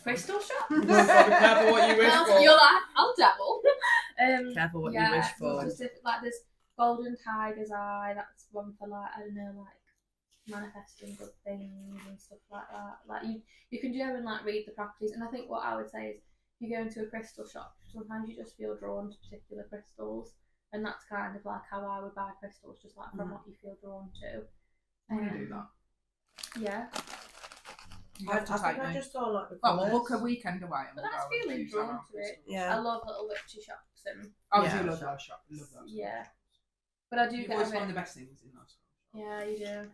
Crystal shop. Be careful what you wish for. You're like, I'll dabble. Careful what you yeah, wish for. there's like there's golden tiger's eye. That's one for like I don't know, like manifesting good things and stuff like that. Like you can go and like read the properties. And I think what I would say is, if you go into a crystal shop, sometimes you just feel drawn to particular crystals, and that's kind of like how I would buy crystals, just like from what you feel drawn to. I'm going to do that. Yeah. You I have to think take I me. just don't like the Oh, colours. we'll book a weekend away and But we'll that's go and feeling do drawn some to it. Yeah. I love little witchy shops and I Yeah. do love those shops. I love those. yeah. But I do You get always a bit. find the best things in those shops. Yeah, you do.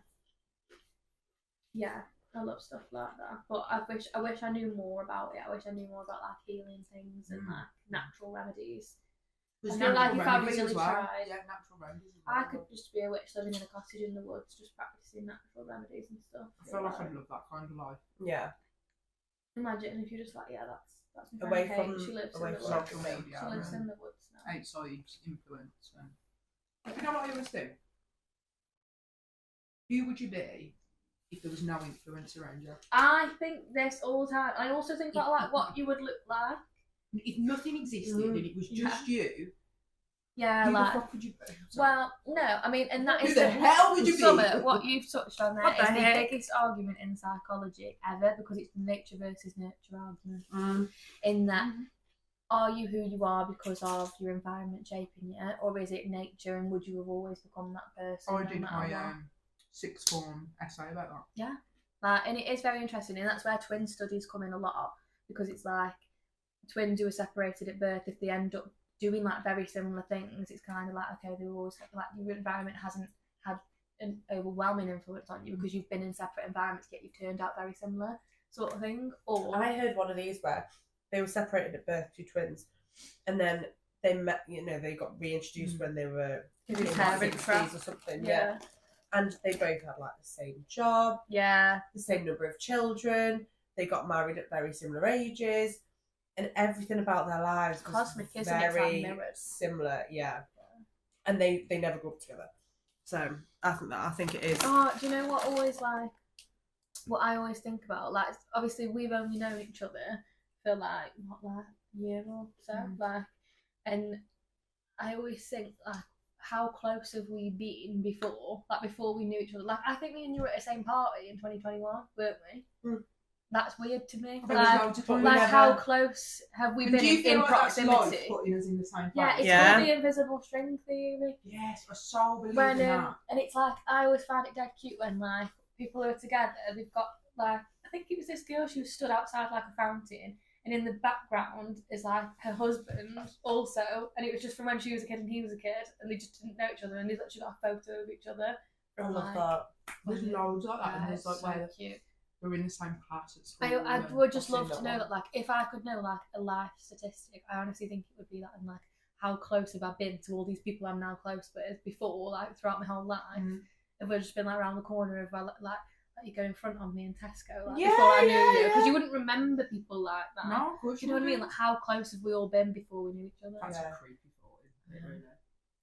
Yeah, I love stuff like that. But I wish I knew more about it. I wish I knew more about like healing things and like natural remedies. There's I feel like natural if I remedies really as well. tried, Yeah, natural remedies as I well. could just be a witch living in a cottage in the woods, just practicing natural remedies and stuff. I feel like I'd love that kind of life. Yeah. Imagine if you're just like, yeah, that's my Away friend Kate. from- She lives away in the from woods. social media She lives and in the woods now. outside influence. And you know what I always do? Who would you be if there was no influence around you? I think this all the time. I also think about like what you would look like. If nothing existed and it was just you, Yeah, who like. the fuck would you be? Well, no, I mean, and that Who is the hell would you be? Summer, what you've touched on there What the is the heck? biggest argument in psychology ever, because it's the nature versus nurture argument. In that, are you who you are because of your environment shaping you, or is it nature, and would you have always become that person? I no did matter my what? sixth form essay about that. Yeah, and it is very interesting, and that's where twin studies come in a lot, because it's like twins who are separated at birth, if they end up doing like very similar things, it's kind of like, okay, they always like your environment hasn't had an overwhelming influence on you because you've been in separate environments yet you've turned out very similar, sort of thing. Or I heard one of these where they were separated at birth, 2 twins, and then they met. They got reintroduced when they were in their parent 60s trap. or something. Yeah. And they both had like the same job, the same number of children. They got married at very similar ages, and everything about their lives was cosmic, isn't it? very Mirrored. similar. Yeah. And they never grew up together. So I think it is. Oh, do you know what what I always think about? Like, obviously we've only known each other for like a year or so, and I always think like, how close have we been before? Like before we knew each other. Like I think me and you were at the same party in 2021, weren't we? Mm. That's weird to me. How close have we And been do you feel in like proximity? That's life putting us in the same place? Yeah, it's called the invisible string theory. Yes, I so believe in that. And it's like I always find it dead cute when like people are together. They've got like I think it was this girl. She was stood outside like a fountain, and in the background is like her husband also, and it was just from when she was a kid and he was a kid, and they just didn't know each other, and they literally got a photo of each other. I love that. There's loads like that, and there's like so cute. We're in the same class at school. I would just love to know that, like, if I could know like a life statistic, I honestly think it would be that, and like how close have I been to all these people I'm now close with before, like throughout my whole life. If we'd just been like around the corner of like you go in front of me in Tesco, like before I knew you, because you wouldn't remember people like that. No, of course. Do you know what I mean? Like how close have we all been before we knew each other? That's a creepy thought, isn't it? Really?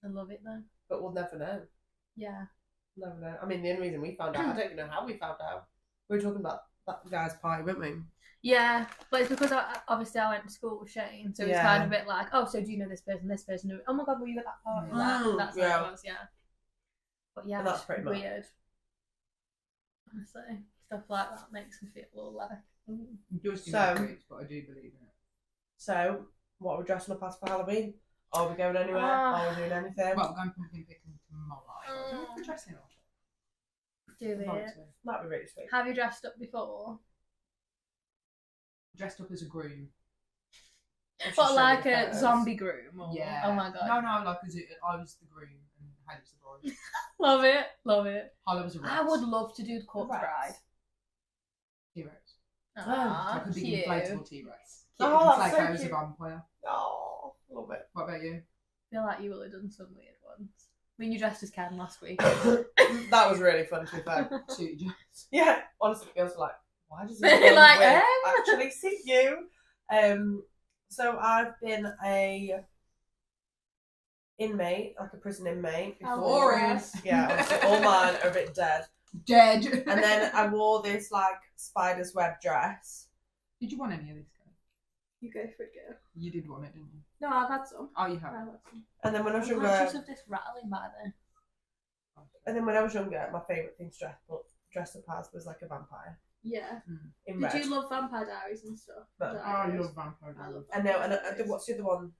I love it though. But we'll never know. Yeah. Never know. I mean, the only reason we found out, I don't even know how we found out. We were talking about that guy's party, weren't we? Yeah, but it's because obviously I went to school with Shane, so it's kind of a bit like, oh, so do you know this person, this person? Oh my god, were you at that party? That's how it was, But yeah, that's pretty much weird. Honestly, stuff like that makes me feel all like. It does seem weird, but I do believe in it. So, what are we dressing up as for Halloween? Are we going anywhere? Are we doing anything? Well, we're going pumpkin picking tomorrow. We're dressing up. Do it. That'd be really sweet. Have you dressed up before? Dressed up as a groom. What, like a zombie groom? Or... Yeah. Oh my god. No, like I was the groom and Haley was the bride. Love it, love it. Harlow was a Rex. I would love to do the corpse bride. T-Rex. Ah, like a big cute. inflatable T-Rex. Oh, it's like so I was a cute. vampire. Oh, love it. What about you? I feel like you will have done some weird ones. I mean, you dressed as Ken last week. That was really fun to be fair. Suited you. Yeah, honestly, the girls were like, why does this like, actually suit you? So I've been a inmate, like a prison inmate before. Yeah, obviously all mine are a bit dead. Dead. And then I wore this like spider's web dress. Did you want any of this? You go for it, girl. You did want it, didn't you? No, I've had some. Oh, you have. I've had some. And then when I was I'm younger, conscious of this rattling by then. my favourite thing to dress up as was like a vampire. Yeah. In Did red. you love Vampire Diaries and stuff? No. I love Vampire I love Diaries. I know, and what's the other one?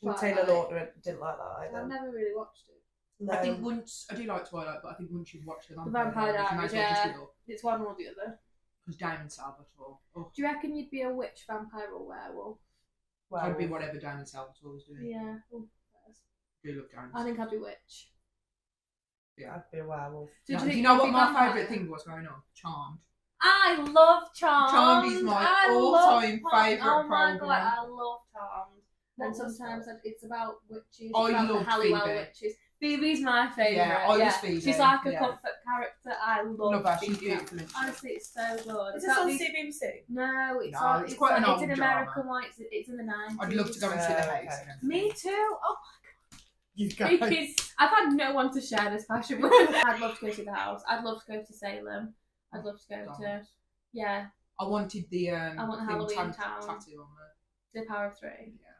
With Taylor Lautner, didn't like that either. I've never really watched it. No. I think once, I do like Twilight, but I think once you've watched the Vampire Diaries, you might as well just give up. It's one or the other. Because Damon Salvatore. Oh, Do you reckon you'd be a witch, vampire, or werewolf? I'd be whatever Damon Salvatore was doing. Yeah. I do love Damon. I think I'd be witch. Yeah, I'd be a werewolf. Do you know what my favourite thing was going on? Charmed. I love Charmed. Charmed is my all-time favourite Oh my program. god, I love Charmed. And sometimes it's about witches. I about love the Halliwell Phoebe. witches. Phoebe's my favourite. Yeah, I love Phoebe. She's like a yeah. comfort character. I love her. She's Phoebe. beautiful. Isn't she? Honestly, it's so good. Is this on CBBC? No, it's No, on. it's quite an it's old an drama. American one. It's in the 90s. I'd love to go and see the house. Okay. and everything. Me too. Oh You my guys. god. I've had no one to share this passion with. I'd love to go to the house. I'd love to go to Salem. I'd love to go to. Yeah, I wanted the I want thing Halloween tattoo Town. on there. The Power of Three. Yeah.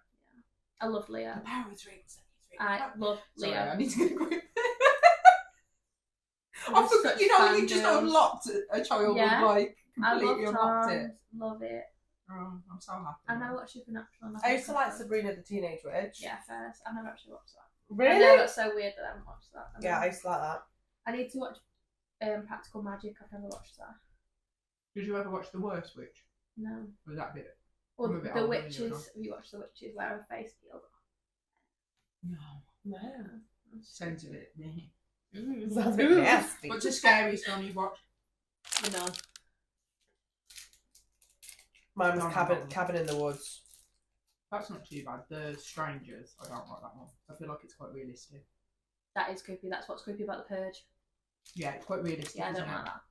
I love Leah. The Power of Three. I love Sorry, Leah. I need to get a grip. I'm I forgot, such you know, fan you just girl. unlocked a child Yeah. like I love completely unlocked Charmed. it. Love it. Oh, I'm so happy. I know what Supernatural. I used to like Sabrina the Teenage Witch. Yeah, first. I've never actually watched that. Really? I know that's so weird that I haven't watched that. Yeah, I used to like that. I need to watch Practical Magic. I've never watched that. Did you ever watch The Worst Witch? No. Was that bit? Or I'm a bit The older than you, Witches. no? Have you watched The Witches where her face peeled off? No. No. Sounds a bit. Sounds a bit nasty. What's the scariest one you've watched? No. Mine was None. Cabin in the Woods. That's not too bad. The Strangers, I don't like that one. I feel like it's quite realistic. That is creepy. That's what's creepy about The Purge. Yeah, it's quite realistic. Yeah, I isn't don't it? like that.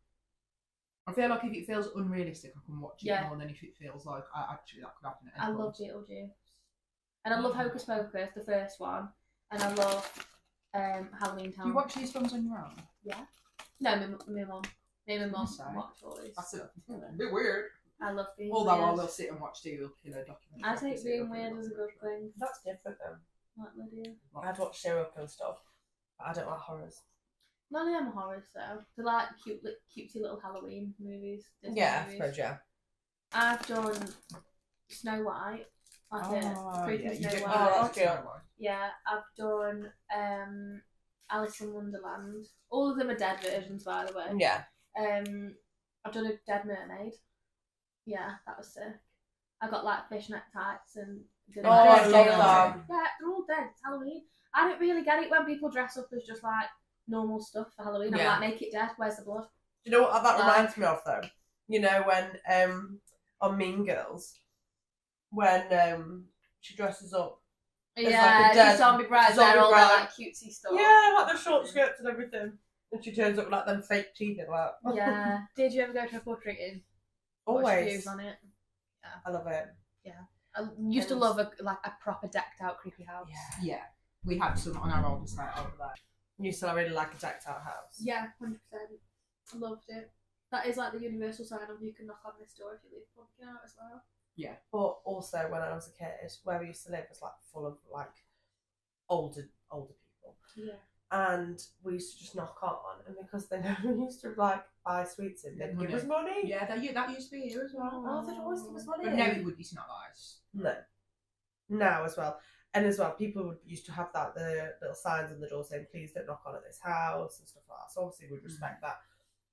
I feel like if it feels unrealistic, I can watch it Yeah. more than if it feels like actually that could happen. I love Beetlejuice. And I love Hocus Pocus, the first one. And I love Halloween Town. Do you watch these films on your own? Yeah. No, my mum. Me and my mum Sorry. watch all these. That's a bit weird. I love being Although I weird. will sit and watch serial killer documentaries. I think being weird is a good thing. That's different though. Like Lydia. I'd watch serial killer stuff, but I don't like horrors. None of them are horrors though. They're like cutesy little Halloween movies. Disney Yeah, I movies. suppose, yeah. I've done Snow White. Like a creepy Snow White. Oh, that's cute. Yeah, I've done Alice in Wonderland. All of them are dead versions, by the way. Yeah. I've done a Dead Mermaid. Yeah, that was sick. I got like fishnet tights and. Oh, I love that. Yeah, they're all dead. It's Halloween. I don't really get it when people dress up as just like normal stuff for Halloween. Yeah. I'm like, make it dead. Where's the blood? Do you know what that reminds me of though? You know when on Mean Girls, when she dresses up. It's like a Yeah, dead she's zombie bride. zombie They're all bride. that like cutesy stuff. Yeah, like the short skirts and everything. And she turns up with like them fake teeth and like. Yeah. Did you ever go to a portrait in? What's your views Always. on it? I love it. I used to love a proper decked out creepy house. Yeah, we had some on our old estate over there. You still really like a decked out house. Yeah, 100%. I loved it. That is like the universal sign of you can knock on this door if you leave a pumpkin out as well. Yeah. But also when I was a kid, where we used to live was like full of like older people. Yeah. And we used to just knock on, and because they never used to like buy sweets in, they'd give us money. Yeah, that used to be here as well. Oh, they'd always give us money. But no, it would. It's not nice. No. Now as well. And as well, people used to have that the little signs on the door saying, please don't knock on at this house and stuff like that. So obviously we'd respect that.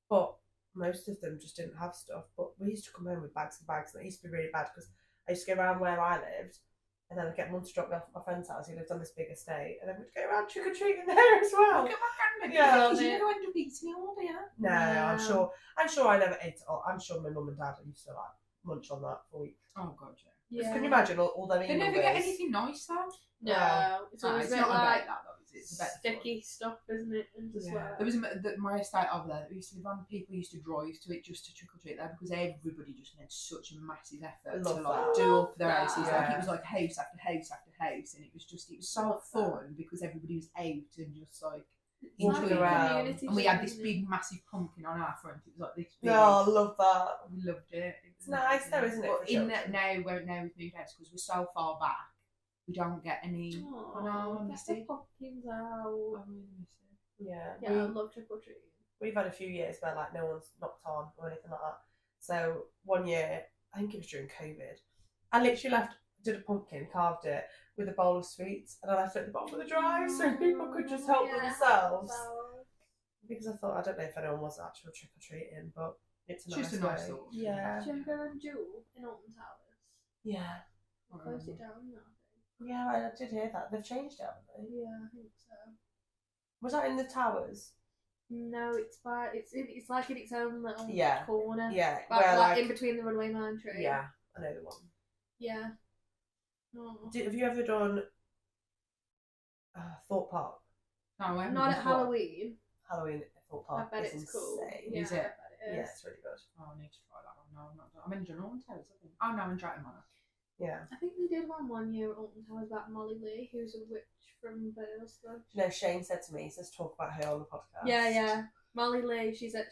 But most of them just didn't have stuff. But we used to come home with bags and bags, and it used to be really bad because I used to go around where I lived, and then I'd get Mum to drop me off at my friend's house who lived on this big estate, and then we'd go around trick or treating there as well. Look at my grandma. Yeah. Because you never end up eating it all, do you? No, I'm sure I never ate it all. I'm sure my mum and dad used to like munch on that for weeks. Oh god, yeah. Yeah. Can you imagine all them They never get anything nice though. No, it's always it's a bit not like about that though. It's about sticky stuff, isn't it? And just like There was my estate over there. We used to live on. People used to drive to it just to trick or treat there because everybody just made such a massive effort to Love like that. do up their houses. Yeah. Like it was like house after house after house, and it was so fun because everybody was out and just like enjoying it. And we had this big massive pumpkin on our front. It was like this big. No, I love that. We loved it. It's nice though, isn't it? But in that now we've moved house because we're so far back, we don't get any. get the pumpkins out. I really miss it. Yeah. Yeah, I love trick or treating. We've had a few years where like no one's knocked on or anything like that. So one year, I think it was during COVID, I literally did a pumpkin, carved it with a bowl of sweets, and I left it at the bottom of the drive so people could just help themselves. Because I thought, I don't know if anyone was actual trick or treating, but it's Just a nice nice way. thought. Yeah. Did you ever go and Jewel in Alton Towers? Yeah. Closed it down now, I Yeah, I did hear that. They've changed it, haven't they? think. Yeah, I think so. Was that in the towers? No, it's like in its own little Yeah. corner. Yeah. Like, where like in between the runway man tree. Yeah, I know the one. Yeah. Oh. Have you ever done Thought Park? No, I haven't Not at before. Halloween. Halloween at Thought I Park bet is it's cool. insane. Yeah, Is it? I bet it Yeah, is. it's really good. Oh, I need to try that one. No, I'm not. I'm in John Towers, I think. Oh no, I'm in Drayton Manor. Yeah. I think they did one year at Alton Towers about Molly Lee, who's a witch from Bursley. You know, Shane said to me, he says talk about her on the podcast. Yeah. Molly Lee, she's a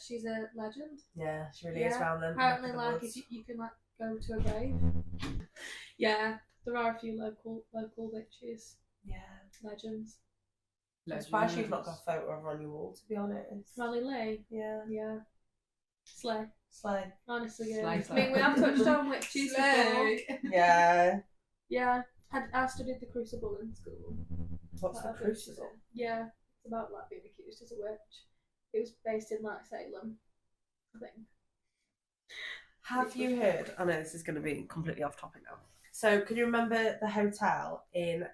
legend. Yeah, she really is round them. Apparently, like if you can like go to a grave. Yeah, there are a few local witches. Yeah. Legends. I'm surprised you've not got a photo of her on your wall, to be honest. Molly Lee. Yeah. Yeah. Slay. Slay. Honestly, yeah. Slay. I mean, we have touched on witches before. Yeah. Yeah. I studied the Crucible in school. What's the Like, Crucible? Yeah. It's about like being accused as a witch. It was based in like Salem, I think. Have you heard? I know this is going to be completely off topic now. So, can you remember the hotel in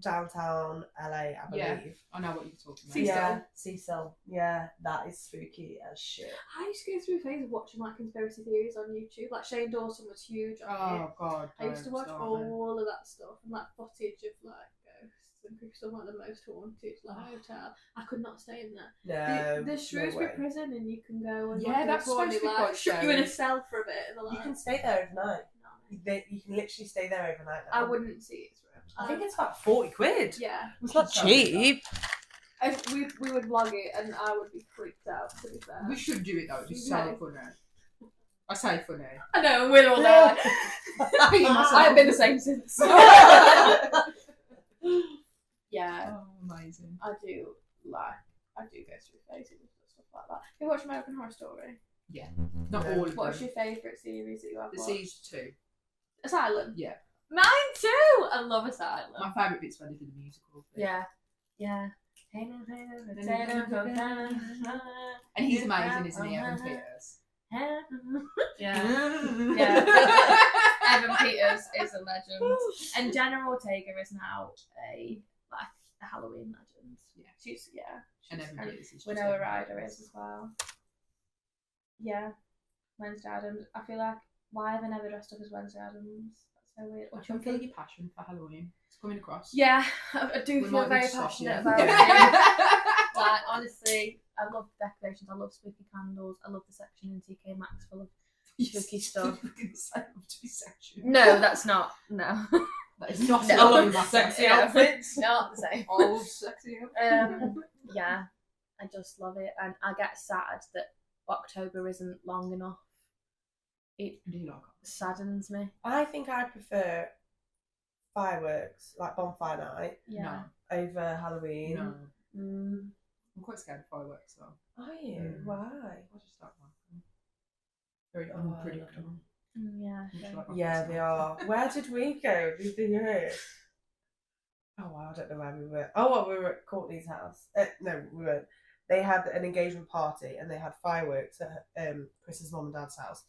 downtown LA, I Yeah. believe. I know what you're talking about. Cecil. Yeah, Cecil. Yeah, that is spooky as shit. I used to go through a phase of watching like conspiracy theories on YouTube. Like Shane Dawson was huge on it. Oh God. I used to watch don't all of that stuff and like footage of like ghosts and people like the most haunted like hotel. I could not stay in there. No, There's Shrewsbury prison and you can go and Yeah, like, that's tour and supposed to they, be like quite shut you in a scary. cell for a bit and they're You like, can stay there overnight. no. You can literally stay there overnight now. I wouldn't see its room. I think it's about 40 quid. Yeah. It's not cheap. We would vlog it and I would be freaked out, to be fair. We should do it though. It's so Okay. funny. I say funny. I know, we're all there. I have been the same since. Yeah, Oh, amazing. I do go through phases of stuff like that. You watch American Horror Story? Yeah. Not No. all of What's them. your favourite series that you have The watched? season 2. Asylum? Yeah. Mine too! I love Asylum. My favourite bit's when they did the musical thing. Yeah. And he's amazing, isn't he, Evan Peters? Yeah. Yeah. Evan Peters is a legend. And Jenna Ortega is now a Halloween legend. Yeah. She's And Evan Peters is just Winona Evan Ryder Peters. is as well. Yeah. Wednesday Addams. I feel like, why have I never dressed up as Wednesday Addams? That's so weird. I can feel your passion for Halloween. It's coming across. Yeah, I do We feel might very need to stop passionate you. about it. Like, honestly, I love decorations. I love spooky candles. I love the section in TK Maxx full of spooky stuff. You're going to say love to be sexual. No, that's not. No. That is not No. I love my Sexy sexy outfits. Not the same. Old sexy outfits. Yeah, I just love it, and I get sad that October isn't long enough. It Do you like saddens me. I think I prefer fireworks, like bonfire night, Yeah. over Halloween. No. Mm. I'm quite scared of fireworks though. Are you? Mm. Why? I just don't like them. Very Oh, unpredictable. Yeah. Much like my Yeah, they personality. are. Where did we go? Did you hear? Oh, wow, I don't know where we were. Oh, well, we were at Courtney's house. No, we weren't. They had an engagement party and they had fireworks at Chris's mum and dad's house.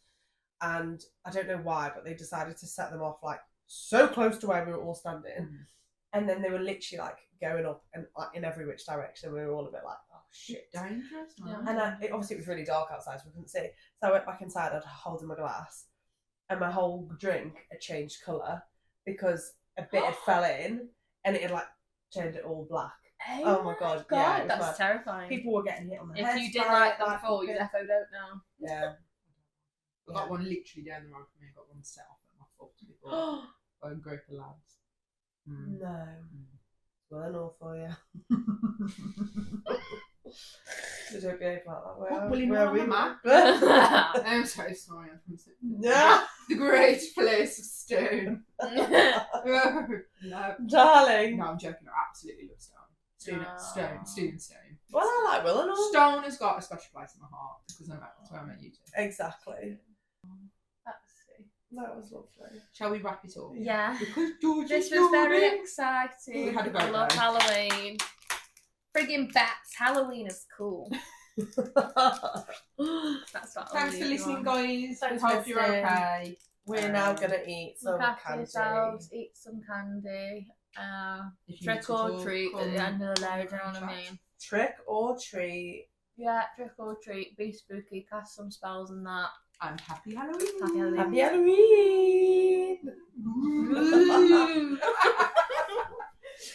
And I don't know why, but they decided to set them off like so close to where we were all standing. Mm. And then they were literally like going up and like, in every which direction. We were all a bit like, oh shit. Dangerous, man. Yeah. And obviously it was really dark outside, so we couldn't see. So I went back inside, I'd holding my glass, and my whole drink had changed colour because a bit had fell in, and it had like turned it all black. Oh my god, yeah, it was that's mad. terrifying. People were getting hit on the If head. you did by like it, them before, you fucking- defo don't know. Yeah. I got one literally down the road from me. I got one set off at my foot before by a group of lads. Mm. No. Well, and all for you. So don't behave like that. What will you where know are we, on the map? Matt? I'm so sorry. I'm from Yeah. the great place of stone. No, Darling. no, I'm joking. I absolutely love stone. Stone. Well, I like Will and all. Stone has got a special place in my heart because that's where I met you two. Exactly. That's sweet. That was lovely. Shall we wrap it up? Yeah. Because George This is was very yawning. exciting. We had a great I love day. Halloween. Friggin' bats. Halloween is cool. That's what I'll Thanks leave for you listening, on. guys. Thanks We for hope you're listening. okay. We're now gonna eat some Look after candy. yourselves. Eat some candy. If you need Trick to or talk, treat at come the end of the day. Do you know and what I chat. mean? Trick or treat. Yeah, trick or treat. Be spooky. Cast some spells and that. And happy Halloween. Happy Halloween. Happy Halloween. Ooh.